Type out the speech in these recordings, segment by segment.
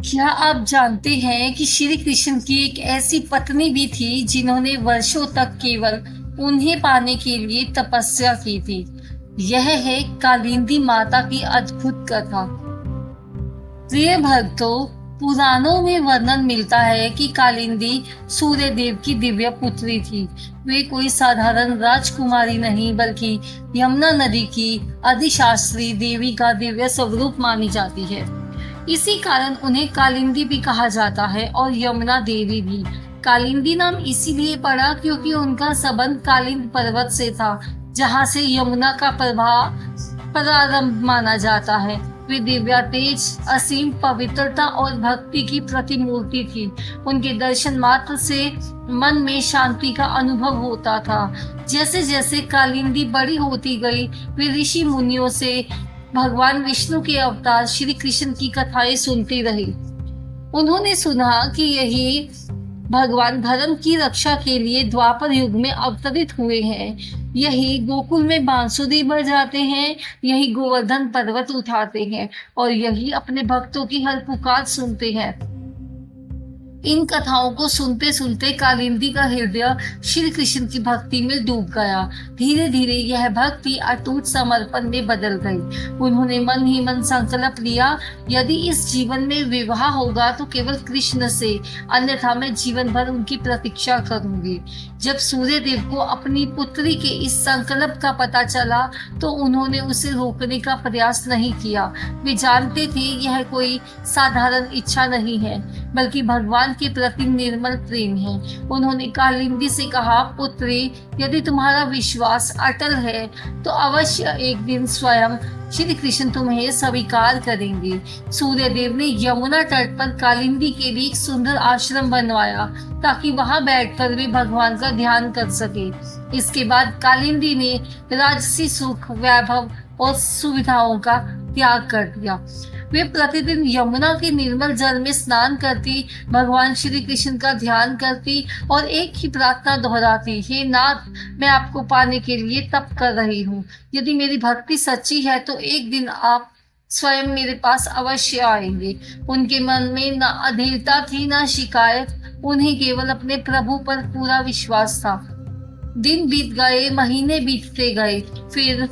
क्या आप जानते हैं कि श्री कृष्ण की एक ऐसी पत्नी भी थी जिन्होंने वर्षों तक केवल उन्हें पाने के लिए तपस्या की थी। यह है कालिंदी माता की अद्भुत कथा। प्रिय भक्तों, पुराणों में वर्णन मिलता है कि कालिंदी सूर्य देव की दिव्य पुत्री थी। वे कोई साधारण राजकुमारी नहीं बल्कि यमुना नदी की अधिशास्त्री देवी का दिव्य स्वरूप मानी जाती है। इसी कारण उन्हें कालिंदी भी कहा जाता है और यमुना देवी भी। कालिंदी नाम इसीलिए पड़ा क्योंकि उनका संबंध कालिंद पर्वत से था, जहां से यमुना का प्रवाह प्रारंभ माना जाता है। वे दिव्या तेज, असीम पवित्रता और भक्ति की प्रतिमूर्ति थी। उनके दर्शन मात्र से मन में शांति का अनुभव होता था। जैसे जैसे कालिंदी बड़ी होती गई, वे ऋषि मुनियों से भगवान विष्णु के अवतार श्री कृष्ण की कथाएं सुनती रही। उन्होंने सुना कि यही भगवान धर्म की रक्षा के लिए द्वापर युग में अवतरित हुए हैं। यही गोकुल में बांसुरी बजाते हैं, यही गोवर्धन पर्वत उठाते हैं और यही अपने भक्तों की हर पुकार सुनते हैं। इन कथाओं को सुनते सुनते कालिंदी का हृदय श्री कृष्ण की भक्ति में डूब गया। धीरे धीरे यह भक्ति अटूट समर्पण में बदल गई। उन्होंने मन ही मन संकल्प लिया, यदि इस जीवन में विवाह होगा तो केवल कृष्ण से, अन्यथा मैं जीवन भर उनकी प्रतीक्षा करूंगी। जब सूर्य देव को अपनी पुत्री के इस संकल्प का पता चला तो उन्होंने उसे रोकने का प्रयास नहीं किया। वे जानते थे यह कोई साधारण इच्छा नहीं है, बल्कि भगवान के प्रति निर्मल प्रेम है। उन्होंने कालिंदी से कहा, पुत्री, यदि तुम्हारा विश्वास अटल है तो अवश्य एक दिन स्वयं श्री कृष्ण तुम्हें स्वीकार करेंगे। सूर्य देव ने यमुना तट पर कालिंदी के लिए एक सुंदर आश्रम बनवाया ताकि वहां बैठकर वे भगवान का ध्यान कर सके। इसके बाद कालिंदी ने राजसी सुख, वैभव और सुविधाओं का त्याग कर दिया। वे प्रतिदिन यमुना के निर्मल जल में स्नान करती, भगवान श्री कृष्ण का ध्यान करती और एक ही प्रार्थना दोहराती, हे नाथ, मैं आपको पाने के लिए तप कर रही हूँ। यदि मेरी भक्ति सच्ची है तो एक दिन आप स्वयं मेरे पास अवश्य आएंगे। उनके मन में न अधीरता थी न शिकायत, उन्हें केवल अपने प्रभु पर पूरा विश्वास था। दिन बीत गए, महीने बीतते गए, फिर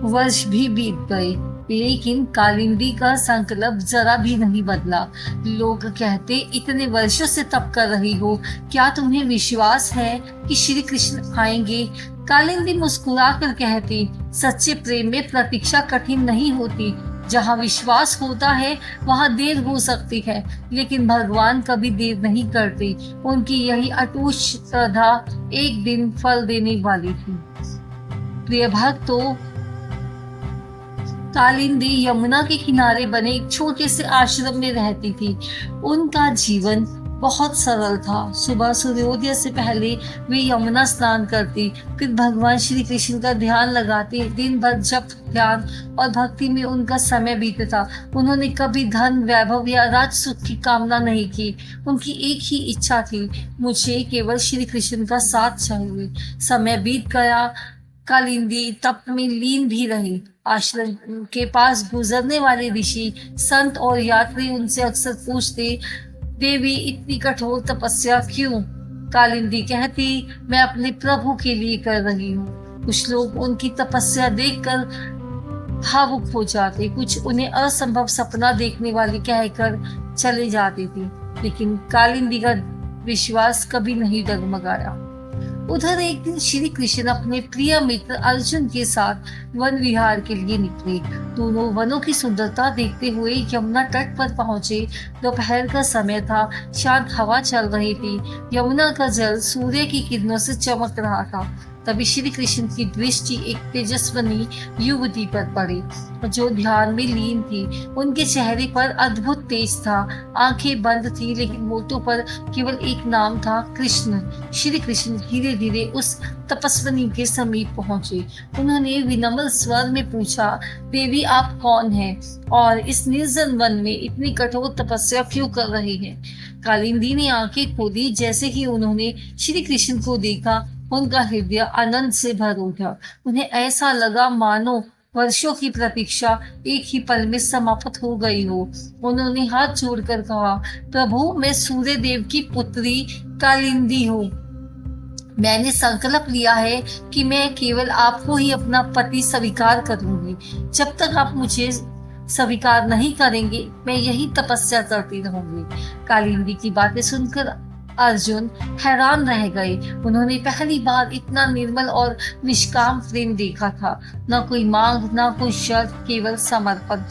वर्ष भी बीत गए, लेकिन कालिंदी का संकल्प जरा भी नहीं बदला। लोग कहते, इतने वर्षों से तप कर रही हो, क्या तुम्हें विश्वास है कि श्री कृष्ण आएंगे? कालिंदी मुस्कुरा कर कहती, सच्चे प्रेम में प्रतीक्षा कठिन नहीं होती। जहाँ विश्वास होता है वहाँ देर हो सकती है, लेकिन भगवान कभी देर नहीं करते। उनकी यही अटूट श्रद्धा एक दिन फल देने वाली थी। प्रिय भक्तों, कालिंदी यमुना के किनारे बने एक छोटे से आश्रम में रहती थी। उनका जीवन बहुत सरल था। सुबह सूर्योदय से पहले वे यमुना स्नान करती, फिर भगवान श्री कृष्ण का ध्यान लगाती। दिन भर जप, ध्यान और भक्ति में उनका समय बीतता। उन्होंने कभी धन, वैभव या राज सुख की कामना नहीं की। उनकी एक ही इच्छा थी, मुझे केवल श्री कृष्ण का साथ चाहिए। समय बीत गया, कालिंदी तप में लीन भी रही। आश्रम के पास गुजरने वाले ऋषि, संत और यात्री उनसे अक्सर पूछते, देवी, इतनी कठोर तपस्या क्यों? कालिंदी कहती, मैं अपने प्रभु के लिए कर रही हूँ। कुछ लोग उनकी तपस्या देखकर भावुक हो जाते, कुछ उन्हें असंभव सपना देखने वाली कहकर चले जाती थी, लेकिन कालिंदी का विश्वास कभी नहीं डगमगाया। उधर एक दिन श्री कृष्ण अपने प्रिय मित्र अर्जुन के साथ वन विहार के लिए निकले। दोनों वनों की सुंदरता देखते हुए यमुना तट पर पहुंचे। दोपहर का समय था, शांत हवा चल रही थी। यमुना का जल सूर्य की किरणों से चमक रहा था। तभी श्री कृष्ण की दृष्टि एक तेजस्विनी युवती पर पड़ी जो ध्यान में लीन थी। उनके चेहरे पर अद्भुत तेज था, आंखें बंद थी, लेकिन होठों पर केवल एक नाम था, कृष्ण। श्री कृष्ण धीरे धीरे उस तपस्विनी के समीप पहुंचे। उन्होंने विनम्र स्वर में पूछा, देवी, आप कौन हैं और इस निर्जन वन में इतनी कठोर तपस्या क्यों कर रही हैं? कालिंदी ने आंखें खोली। जैसे ही उन्होंने श्री कृष्ण को देखा, उनका हृदय आनंद से भर उठा। उन्हें ऐसा लगा मानो वर्षों की प्रतीक्षा एक ही पल में समाप्त हो गई हो। उन्होंने हाथ जोड़कर कहा, प्रभु, मैं सूर्य देव की पुत्री कालिंदी हूँ। मैंने संकल्प लिया है कि मैं केवल आपको ही अपना पति स्वीकार करूंगी। जब तक आप मुझे स्वीकार नहीं करेंगे, मैं यही तपस्या करती रहूंगी। कालिंदी की बातें सुनकर अर्जुन हैरान रह गए। उन्होंने पहली बार इतना निर्मल और निष्काम प्रेम देखा था। न कोई मांग, न कोई शर्त, केवल समर्पण।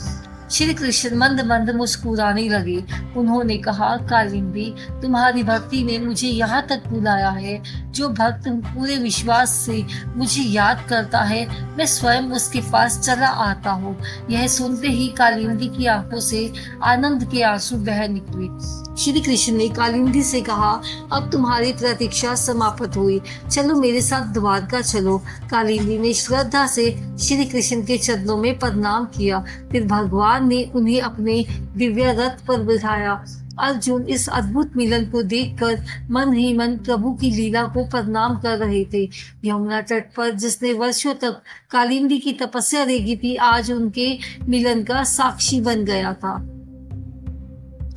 श्री कृष्ण मंद मंद मुस्कुराने लगे। उन्होंने कहा, कालिंदी, तुम्हारी भक्ति ने मुझे यहाँ तक बुलाया है। जो भक्त पूरे विश्वास से मुझे याद करता है, मैं स्वयं उसके पास चला आता हूँ। यह सुनते ही कालिंदी की आंखों से आनंद के आंसू बह निकले। श्री कृष्ण ने कालिंदी से कहा, अब तुम्हारी प्रतीक्षा समाप्त हुई, चलो मेरे साथ द्वारका चलो। कालिंदी ने श्रद्धा से श्री कृष्ण के चरणों में प्रणाम किया। फिर भगवान ने उन्हें अपने दिव्य रथ पर बिठाया। अर्जुन इस अद्भुत मिलन को देखकर मन ही मन प्रभु की लीला को प्रणाम कर रहे थे। यमुना तट पर जिसने वर्षों तक कालिंदी की तपस्या देखी थी, आज उनके मिलन का साक्षी बन गया था।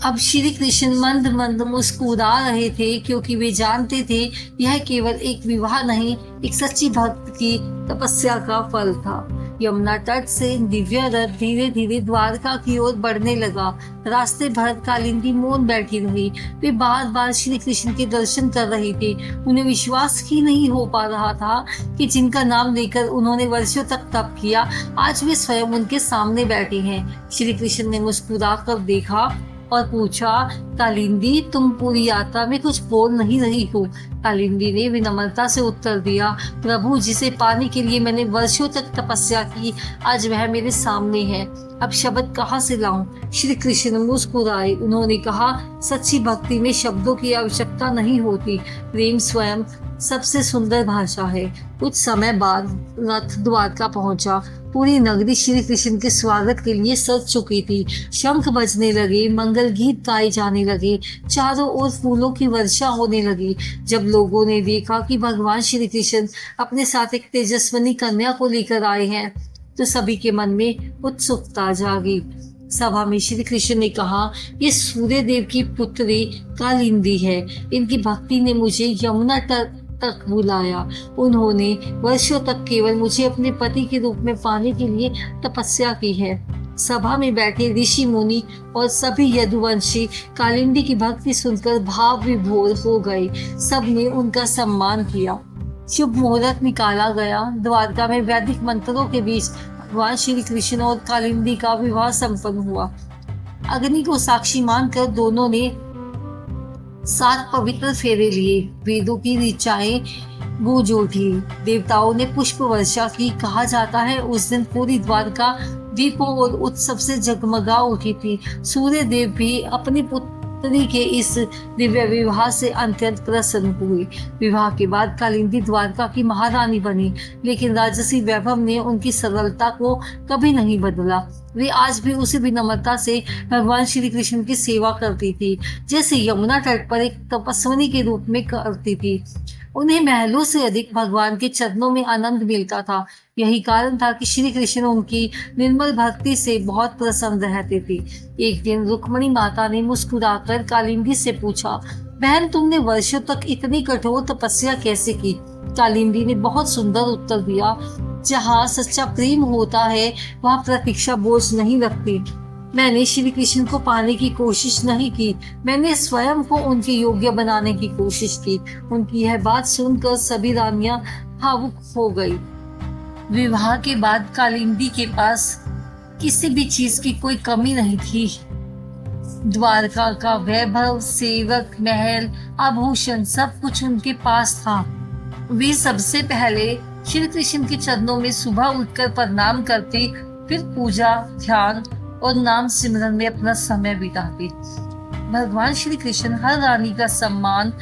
अब श्री कृष्ण मंद मंद मुस्कुरा रहे थे, क्योंकि वे जानते थे यह केवल एक विवाह नहीं, एक सच्ची भक्त की तपस्या का फल था। यमुना तट से दिव्य रथ धीरे धीरे द्वारका की ओर बढ़ने लगा। रास्ते भर कालिंदी मौन बैठी रही। वे बार बार श्री कृष्ण के दर्शन कर रही थी। उन्हें विश्वास ही नहीं हो पा रहा था कि जिनका नाम लेकर उन्होंने वर्षों तक तप किया, आज वे स्वयं उनके सामने बैठे हैं। श्री कृष्ण ने मुस्कुरा कर देखा और पूछा, कालिंदी, तुम पूरी यात्रा में कुछ बोल नहीं रही हो। कालिंदी ने विनम्रता से उत्तर दिया, प्रभु, जिसे पाने के लिए मैंने वर्षों तक तपस्या की, आज वह मेरे सामने है। अब शब्द कहाँ से लाऊं? श्री कृष्ण मुस्कुराए। उन्होंने कहा, सच्ची भक्ति में शब्दों की आवश्यकता नहीं होती। प्रेम स्वयं सबसे सुंदर भाषा है। कुछ समय बाद रथ द्वारका पहुंचा। पूरी नगरी श्री कृष्ण के स्वागत के लिए सज चुकी थी। शंख बजने लगे, मंगल गीत गाए जाने लगे, चारों ओर फूलों की वर्षा होने लगी। जब लोगों ने देखा कि भगवान श्री कृष्ण अपने साथ एक तेजस्विनी कन्या को लेकर आए हैं, तो सभी के मन में उत्सुकता जागी। सभा में श्री कृष्ण ने कहा, ये सूर्य देव की पुत्री कालिंदी है। इनकी भक्ति ने मुझे यमुना तक बुलाया। उन्होंने वर्षों तक केवल मुझे अपने पति के रूप में पाने के लिए तपस्या की है। सभा में बैठे ऋषि मुनि और सभी यदुवंशी कालिंदी की भक्ति सुनकर भाव विभोर हो गए। सबने उनका सम्मान किया। शुभ मुहूर्त निकाला गया। द्वारका में वैदिक मंत्रों के बीच भगवान श्री कृष्ण और कालिंदी का विवाह संपन्न हुआ। अग्नि को साक्षी मानकर दोनों ने 7 पवित्र फेरे लिए। वेदों की ऋचाएं गूंज उठी। देवताओं ने पुष्प वर्षा की। कहा जाता है उस दिन पूरी द्वारका दीपों और उत्सव से जगमगा उठी थी। सूर्य देव भी अपनी पुत्री के इस दिव्य विवाह से अत्यंत प्रसन्न हुए। विवाह के बाद कालिंदी द्वारका की महारानी बनी, लेकिन राजसी वैभव ने उनकी सरलता को कभी नहीं बदला। वे आज भी उसी विनम्रता से भगवान श्री कृष्ण की सेवा करती थी, जैसे यमुना तट पर एक तपस्विनी के रूप में करती थी। उन्हें महलों से अधिक भगवान के चरणों में आनंद मिलता था। यही कारण था कि श्री कृष्ण उनकी निर्मल भक्ति से बहुत प्रसन्न रहते थे। एक दिन रुक्मणी माता ने मुस्कुराकर कालिंदी से पूछा, बहन, तुमने वर्षों तक इतनी कठोर तपस्या कैसे की? कालिंदी ने बहुत सुंदर उत्तर दिया, जहाँ सच्चा प्रेम होता है वहाँ प्रतीक्षा बोझ नहीं लगती। मैंने श्री कृष्ण को पाने की कोशिश नहीं की, मैंने स्वयं को उनके योग्य बनाने की कोशिश की। उनकी यह बात सुनकर सभी रानियां भावुक हो गई। विवाह के बाद कालिंदी के पास किसी भी चीज की कोई कमी नहीं थी। द्वारका का वैभव, सेवक, महल, आभूषण, सब कुछ उनके पास था। वे सबसे पहले श्री कृष्ण के चरणों में सुबह उठकर प्रणाम करते, फिर पूजा, ध्यान और नाम सिमरन में अपना समय बिताते। भगवान श्री कृष्ण हर रानी का सम्मान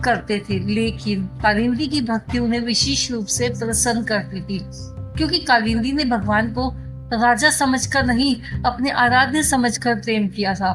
करते थे, लेकिन कालिंदी की भक्ति उन्हें विशेष रूप से प्रसन्न करती थी, क्योंकि कालिंदी ने भगवान को राजा समझकर नहीं, अपने आराध्य समझकर प्रेम किया था।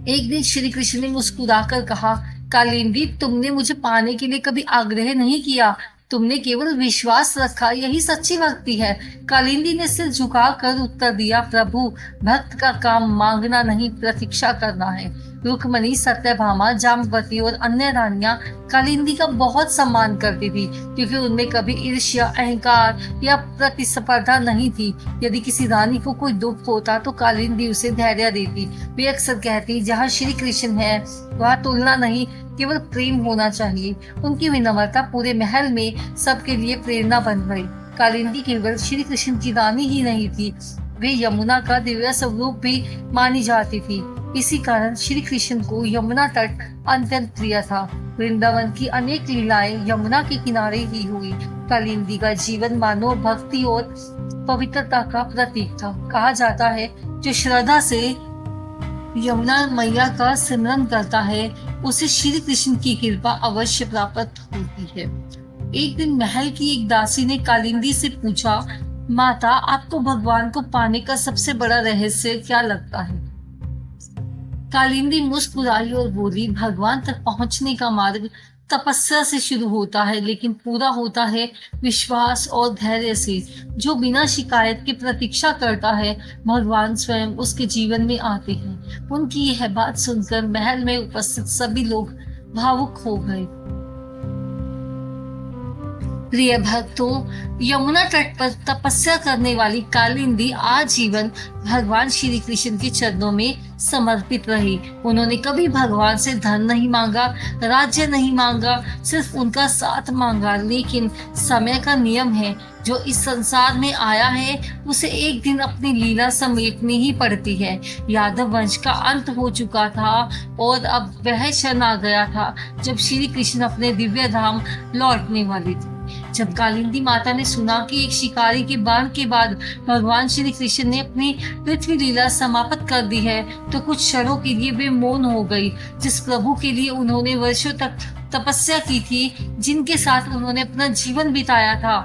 एक दिन श्री कृष्ण ने मुस्कुराकर कहा, कालिंदी, तुमने मुझे पाने के लिए कभी आग्रह नहीं किया, तुमने केवल विश्वास रखा, यही सच्ची भक्ति है। कालिंदी ने सिर झुकाकर उत्तर दिया, प्रभु, भक्त का काम मांगना नहीं, प्रतीक्षा करना है। रुक्मणी, सत्यभामा, जाम्बवती और अन्य रानियां कालिंदी का बहुत सम्मान करती थी, क्योंकि उनमें कभी ईर्ष्या, अहंकार या प्रतिस्पर्धा नहीं थी। यदि किसी रानी को कोई दुख होता तो कालिंदी उसे धैर्य देती। वे अक्सर कहती, जहाँ श्री कृष्ण है वहाँ तुलना नहीं, केवल प्रेम होना चाहिए। उनकी विनम्रता पूरे महल में सबके लिए प्रेरणा बन गई। कालिंदी केवल श्री कृष्ण की रानी ही नहीं थी, वे यमुना का दिव्य स्वरूप भी मानी जाती थी। इसी कारण श्री कृष्ण को यमुना तट अत्यंत प्रिय था। वृंदावन की अनेक लीलाएं यमुना के किनारे ही हुई। कालिंदी का जीवन मानव भक्ति और पवित्रता का प्रतीक था। कहा जाता है, जो श्रद्धा से यमुना मैया का स्मरण करता है उसे श्री कृष्ण की कृपा अवश्य प्राप्त होती है। एक दिन महल की एक दासी ने कालिंदी से पूछा, माता, आपको भगवान को पाने का सबसे बड़ा रहस्य क्या लगता है? कालिंदी मुस्कुराई और बोली, भगवान तक पहुंचने का मार्ग तपस्या से शुरू होता है, लेकिन पूरा होता है विश्वास और धैर्य से। जो बिना शिकायत के प्रतीक्षा करता है, भगवान स्वयं उसके जीवन में आते हैं। उनकी यह बात सुनकर महल में उपस्थित सभी लोग भावुक हो गए। प्रिय भक्तों, यमुना तट पर तपस्या करने वाली कालिंदी आजीवन भगवान श्री कृष्ण के चरणों में समर्पित रही। उन्होंने कभी भगवान से धन नहीं मांगा, राज्य नहीं मांगा, सिर्फ उनका साथ मांगा। लेकिन समय का नियम है, जो इस संसार में आया है उसे एक दिन अपनी लीला समेटनी ही पड़ती है। यादव वंश का अंत हो चुका था और अब वह क्षण आ गया था जब श्री कृष्ण अपने दिव्य धाम लौटने वाले थे। जब कालिंदी माता ने सुना कि एक शिकारी के बाण के बाद भगवान श्री कृष्ण ने अपनी पृथ्वी लीला समाप्त कर दी है, तो कुछ क्षणों के लिए वे मौन हो गई। जिस प्रभु के लिए उन्होंने वर्षों तक तपस्या की थी, जिनके साथ उन्होंने अपना जीवन बिताया था,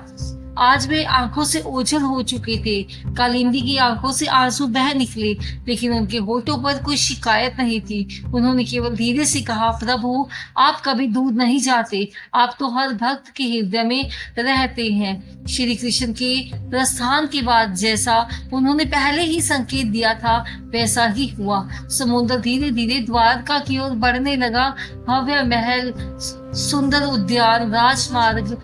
आज वे आंखों से ओझल हो चुके थे। कालिंदी की आंखों से आंसू बह निकले, लेकिन उनके होठों पर कोई शिकायत नहीं थी। उन्होंने केवल धीरे से कहा, प्रभु, आप कभी दूर नहीं जाते, आप तो हर भक्त के हृदय में रहते हैं। श्री कृष्ण के प्रस्थान के बाद जैसा उन्होंने पहले ही संकेत दिया था, वैसा ही हुआ। समुद्र धीरे धीरे द्वारका की ओर बढ़ने लगा। भव्य महल, सुंदर उद्यान, राजमार्ग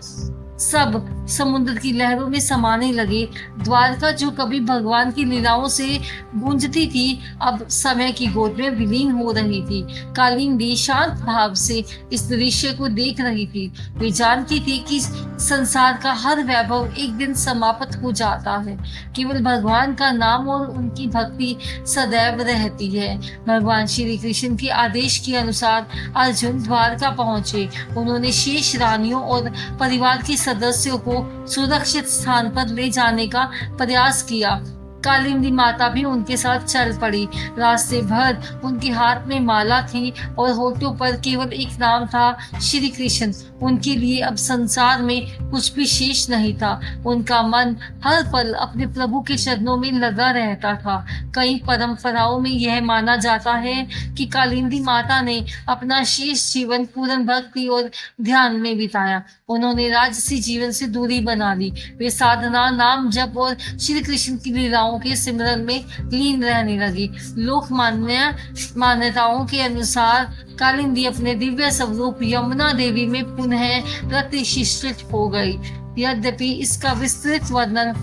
सब समुद्र की लहरों में समाने लगे। द्वारका, जो कभी भगवान की लीलाओं से गूंजती थी, अब समय की गोद में विलीन हो रही थी। कालिंदी शांत भाव से इस दृश्य को देख रही थी। वे जानती थी कि संसार का हर वैभव एक दिन समाप्त हो जाता है, केवल भगवान का नाम और उनकी भक्ति सदैव रहती है। भगवान श्री कृष्ण के आदेश के अनुसार अर्जुन द्वारका पहुंचे। उन्होंने शेष रानियों और परिवार के सदस्यों को सुरक्षित स्थान पर ले जाने का प्रयास किया। कालिंदी माता भी उनके साथ चल पड़ी। रास्ते भर उनके हाथ में माला थी और होठों पर केवल एक नाम था, श्री कृष्ण। उनके लिए अब संसार में कुछ भी शेष नहीं था। उनका मन हर पल अपने प्रभु के चरणों में लगा रहता था। कई परंपराओं में यह माना जाता है कि कालिंदी माता ने अपना शेष जीवन पूर्ण भक्ति और ध्यान में बिताया। उन्होंने राजसी जीवन से दूरी बना ली। वे साधना, नाम जप और श्री कृष्ण की लीलाओं के सिमरन में लीन रहने लगी। लोक मान्यताओं के अनुसार कालिंदी अपने दिव्य स्वरूप यमुना देवी में पुनः प्रतिष्ठित हो गई। यद्यपि इसका विस्तृत वर्णन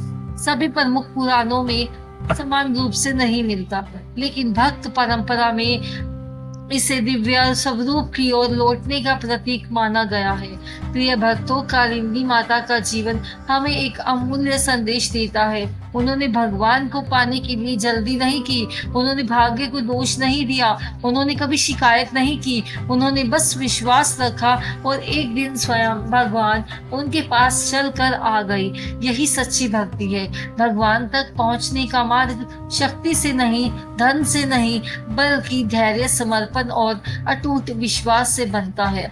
सभी प्रमुख पुराणों में समान रूप से नहीं मिलता, लेकिन भक्त परंपरा में इसे दिव्य स्वरूप की ओर लौटने का प्रतीक माना गया है। प्रिय भक्तों, कालिंदी माता का जीवन हमें एक अमूल्य संदेश देता है। उन्होंने भगवान को पाने के लिए जल्दी नहीं की, उन्होंने भाग्य को दोष नहीं दिया, उन्होंने कभी शिकायत नहीं की। उन्होंने बस विश्वास रखा और एक दिन स्वयं भगवान उनके पास चल कर आ गई। यही सच्ची भक्ति है। भगवान तक पहुंचने का मार्ग शक्ति से नहीं, धन से नहीं, बल्कि धैर्य, समर्पण और अटूट विश्वास से बनता है।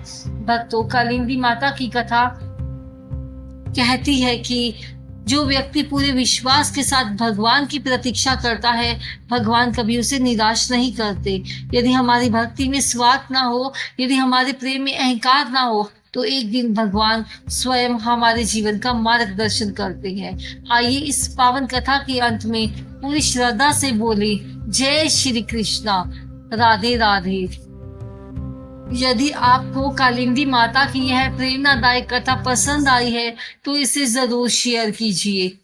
भक्तों, कालिंदी माता की कथा कहती है कि जो व्यक्ति पूरे विश्वास के साथ भगवान की प्रतीक्षा करता है, भगवान कभी उसे निराश नहीं करते। यदि हमारी भक्ति में स्वार्थ ना हो, यदि हमारे प्रेम में अहंकार ना हो, तो एक दिन भगवान स्वयं हमारे जीवन का मार्गदर्शन करते हैं। आइए इस पावन कथा के अंत में पूरी श्रद्धा से बोले जय श्री कृष्णा, राधे राधे। यदि आपको कालिंदी माता की यह प्रेरणादायक कथा पसंद आई है तो इसे जरूर शेयर कीजिए।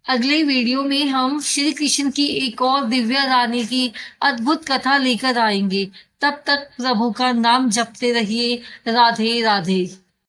अगले वीडियो में हम श्री कृष्ण की एक और दिव्या रानी की अद्भुत कथा लेकर आएंगे। तब तक प्रभु का नाम जपते रहिए। राधे राधे।